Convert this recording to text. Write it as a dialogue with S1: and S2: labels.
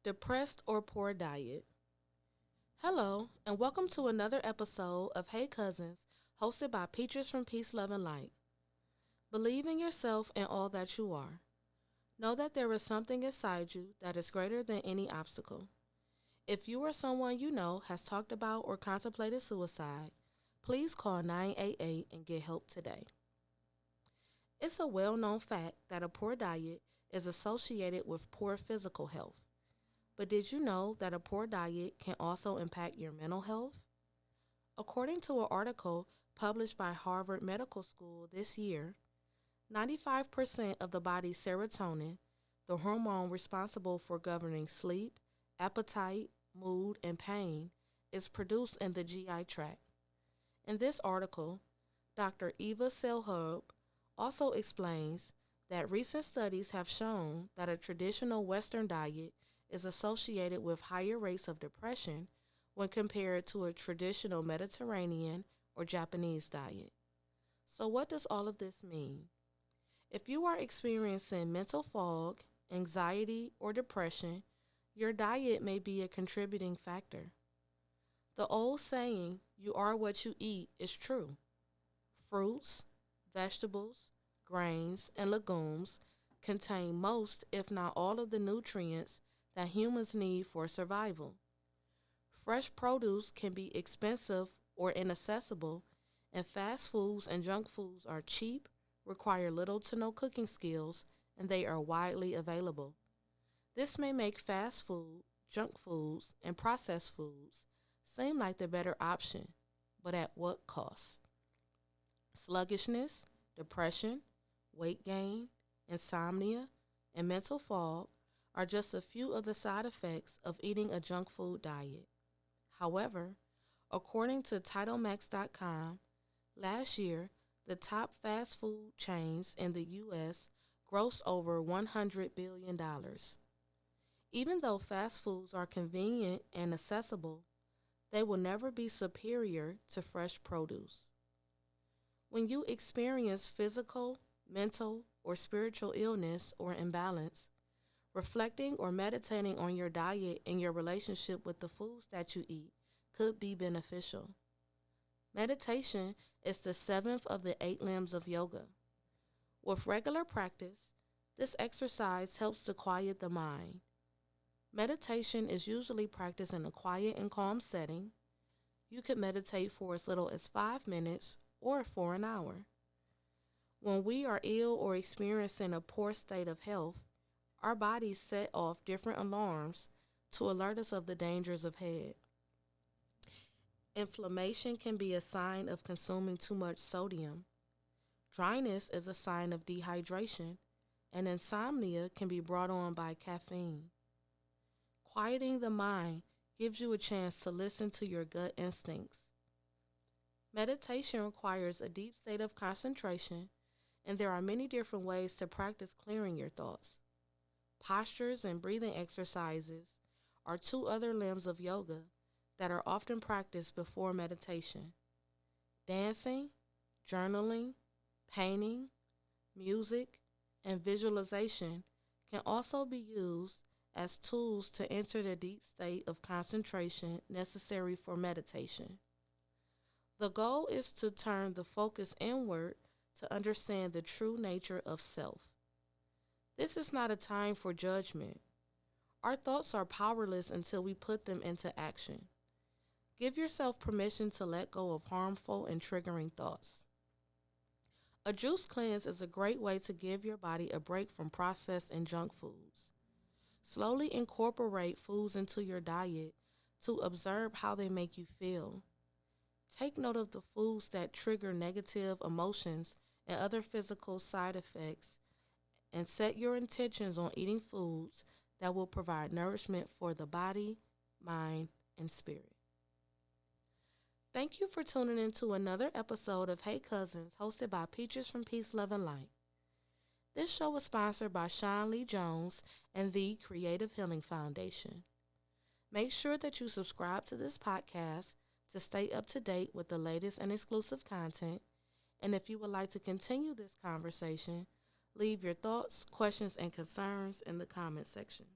S1: Depressed or poor diet. Hello, and welcome to another episode of Hey Cousins, hosted by Peaches from Peace, Love, and Light. Believe in yourself and all that you are. Know that there is something inside you that is greater than any obstacle. If you or someone you know has talked about or contemplated suicide, please call 988 and get help today. It's a well known fact that a poor diet is associated with poor physical health. But did you know that a poor diet can also impact your mental health? According to an article published by Harvard Medical School this year, 95% of the body's serotonin, the hormone responsible for governing sleep, appetite, mood, and pain, is produced in the GI tract. In this article, Dr. Eva Selhub also explains that recent studies have shown that a traditional Western diet is associated with higher rates of depression when compared to a traditional Mediterranean or Japanese diet. So, what does all of this mean? If you are experiencing mental fog, anxiety, or depression, your diet may be a contributing factor. The old saying, "You are what you eat," is true. Fruits, vegetables, grains, and legumes contain most, if not all, of the nutrients that humans need for survival. Fresh produce can be expensive or inaccessible, and fast foods and junk foods are cheap, require little to no cooking skills, and they are widely available. This may make fast food, junk foods, and processed foods seem like the better option, but at what cost? Sluggishness, depression, weight gain, insomnia, and mental fog are just a few of the side effects of eating a junk food diet. However, according to TitleMax.com, last year, the top fast food chains in the U.S. grossed over $100 billion. Even though fast foods are convenient and accessible, they will never be superior to fresh produce. When you experience physical, mental, or spiritual illness or imbalance, reflecting or meditating on your diet and your relationship with the foods that you eat could be beneficial. Meditation is the seventh of the 8 limbs of yoga. With regular practice, this exercise helps to quiet the mind. Meditation is usually practiced in a quiet and calm setting. You could meditate for as little as 5 minutes or for an hour. When we are ill or experiencing a poor state of health, our bodies set off different alarms to alert us of the dangers ahead. Inflammation can be a sign of consuming too much sodium. Dryness is a sign of dehydration, and insomnia can be brought on by caffeine. Quieting the mind gives you a chance to listen to your gut instincts. Meditation requires a deep state of concentration, and there are many different ways to practice clearing your thoughts. Postures and breathing exercises are 2 other limbs of yoga that are often practiced before meditation. Dancing, journaling, painting, music, and visualization can also be used as tools to enter the deep state of concentration necessary for meditation. The goal is to turn the focus inward to understand the true nature of self. This is not a time for judgment. Our thoughts are powerless until we put them into action. Give yourself permission to let go of harmful and triggering thoughts. A juice cleanse is a great way to give your body a break from processed and junk foods. Slowly incorporate foods into your diet to observe how they make you feel. Take note of the foods that trigger negative emotions and other physical side effects, and set your intentions on eating foods that will provide nourishment for the body, mind, and spirit. Thank you for tuning in to another episode of Hey Cousins, hosted by Peaches from Peace, Love, and Light. This show was sponsored by Sean Lee Jones and the Creative Healing Foundation. Make sure that you subscribe to this podcast to stay up to date with the latest and exclusive content. And if you would like to continue this conversation, leave your thoughts, questions, and concerns in the comment section.